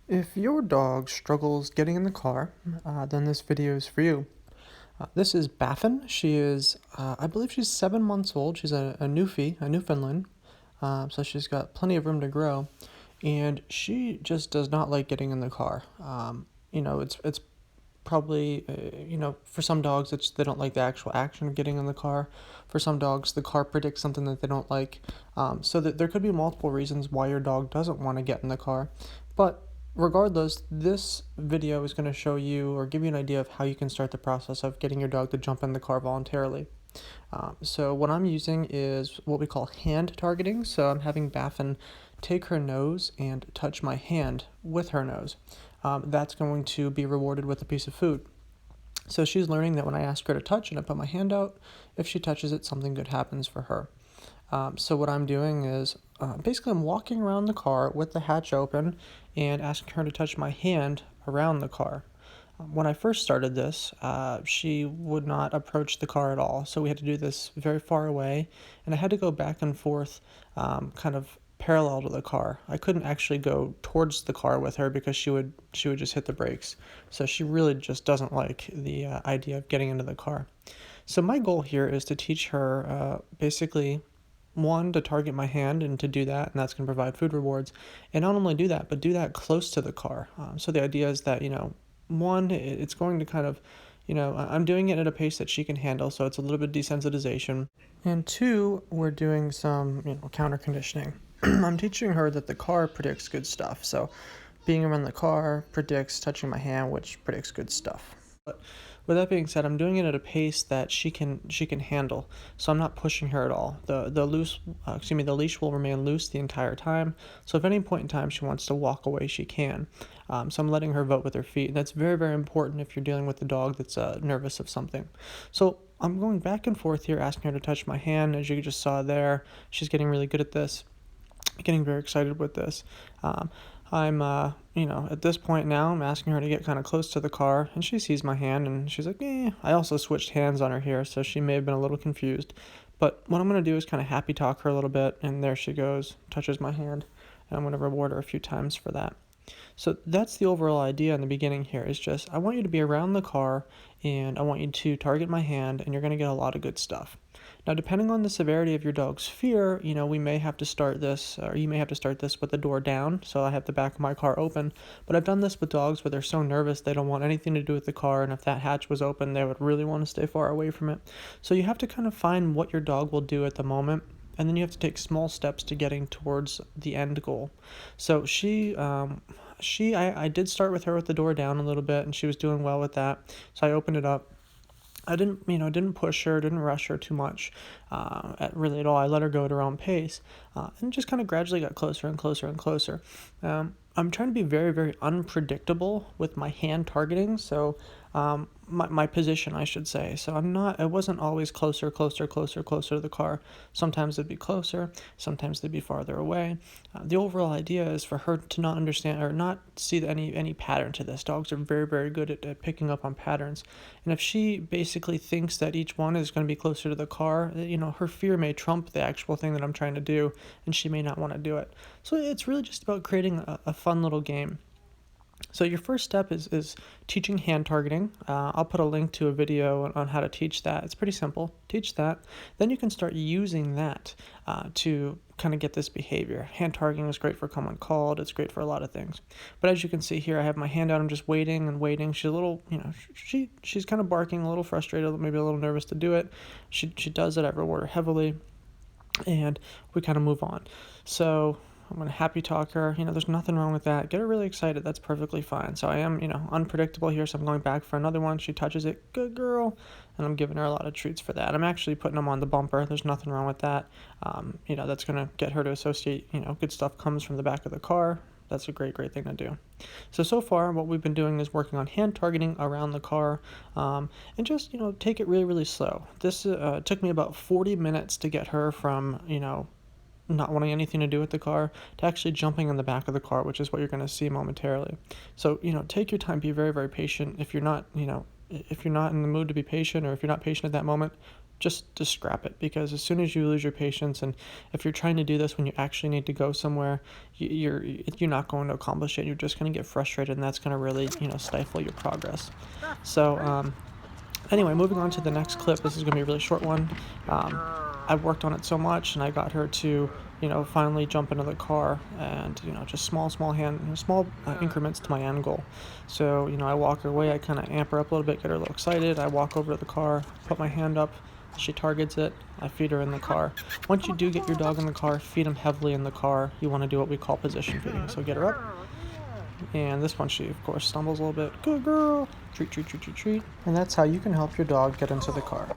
If your dog struggles getting in the car, then this video is for you. This is Baffin. I believe she's 7 months old. She's a Newfie, a Newfoundland. So she's got plenty of room to grow. And she just does not like getting in the car. It's probably, for some dogs, they don't like the actual action of getting in the car. For some dogs, the car predicts something that they don't like. So that there could be multiple reasons why your dog doesn't want to get in the car. But regardless, this video is going to show you or give you an idea of how you can start the process of getting your dog to jump in the car voluntarily. So what I'm using is what we call hand targeting. So I'm having Baffin take her nose and touch my hand with her nose. That's going to be rewarded with a piece of food. So she's learning that when I ask her to touch and I put my hand out, if she touches it, something good happens for her. So what I'm doing is basically I'm walking around the car with the hatch open and asking her to touch my hand around the car. When I first started this, she would not approach the car at all, so we had to do this very far away, and I had to go back and forth kind of parallel to the car. I couldn't actually go towards the car with her because she would just hit the brakes. So she really just doesn't like the idea of getting into the car. So my goal here is to teach her basically one, to target my hand and to do that, and that's going to provide food rewards. And not only do that, but do that close to the car. So the idea is that, one, it's going to kind of, I'm doing it at a pace that she can handle, so it's a little bit desensitization. And two, we're doing some, counter conditioning. I'm teaching her that the car predicts good stuff. So being around the car predicts touching my hand, which predicts good stuff. But with that being said, I'm doing it at a pace that she can handle. So I'm not pushing her at all. The leash will remain loose the entire time. So if at any point in time she wants to walk away, she can. So I'm letting her vote with her feet. And that's very, very important if you're dealing with a dog that's nervous of something. So I'm going back and forth here, asking her to touch my hand. As you just saw there, she's getting really good at this. Getting very excited with this. At this point now, I'm asking her to get kind of close to the car, and she sees my hand, and she's like, eh. I also switched hands on her here, so she may have been a little confused. But what I'm going to do is kind of happy talk her a little bit, and there she goes, touches my hand, and I'm going to reward her a few times for that. So that's the overall idea in the beginning here, is just I want you to be around the car, and I want you to target my hand, and you're going to get a lot of good stuff. Now, depending on the severity of your dog's fear, we may have to start this, or you may have to start this with the door down, so I have the back of my car open. But I've done this with dogs where they're so nervous they don't want anything to do with the car, and if that hatch was open, they would really want to stay far away from it. So you have to kind of find what your dog will do at the moment, and then you have to take small steps to getting towards the end goal. So I did start with her with the door down a little bit, and she was doing well with that, so I opened it up. I didn't push her, didn't rush her too much, really at all. I let her go at her own pace, and just kind of gradually got closer and closer and closer. I'm trying to be very, very unpredictable with my hand targeting, so my position, I should say. So it wasn't always closer to the car. Sometimes they'd be closer, sometimes they'd be farther away. The overall idea is for her to not understand or not see any pattern to this. Dogs are very, very good at picking up on patterns. And if she basically thinks that each one is going to be closer to the car, her fear may trump the actual thing that I'm trying to do, and she may not want to do it. So it's really just about creating a fun little game. So your first step is teaching hand targeting. I'll put a link to a video on how to teach that. It's pretty simple. Teach that. Then you can start using that to kind of get this behavior. Hand targeting is great for come when called. It's great for a lot of things. But as you can see here, I have my hand out. I'm just waiting and waiting. She's a little, she's kind of barking, a little frustrated, maybe a little nervous to do it. She does it. I reward her heavily, and we kind of move on. So I'm going to happy talk her. There's nothing wrong with that. Get her really excited. That's perfectly fine. So I am, unpredictable here. So I'm going back for another one. She touches it. Good girl. And I'm giving her a lot of treats for that. I'm actually putting them on the bumper. There's nothing wrong with that. That's going to get her to associate, good stuff comes from the back of the car. That's a great, great thing to do. So far, what we've been doing is working on hand targeting around the car, and just, take it really, really slow. This took me about 40 minutes to get her from, not wanting anything to do with the car to actually jumping in the back of the car, which is what you're going to see momentarily. So, take your time, be very, very patient. If you're not in the mood to be patient, or if you're not patient at that moment, just scrap it, because as soon as you lose your patience, and if you're trying to do this when you actually need to go somewhere, you're not going to accomplish it. You're just going to get frustrated, and that's going to really, stifle your progress. So anyway, moving on to the next clip. This is going to be a really short one. I've worked on it so much, and I got her to, finally jump into the car, and, just small increments to my end goal. So, I walk her away, I kind of amp her up a little bit, get her a little excited. I walk over to the car, put my hand up, she targets it, I feed her in the car. Once you do get your dog in the car, feed him heavily in the car. You want to do what we call position feeding. So get her up. And this one, she, of course, stumbles a little bit. Good girl. Treat, treat, treat, treat, treat. And that's how you can help your dog get into the car.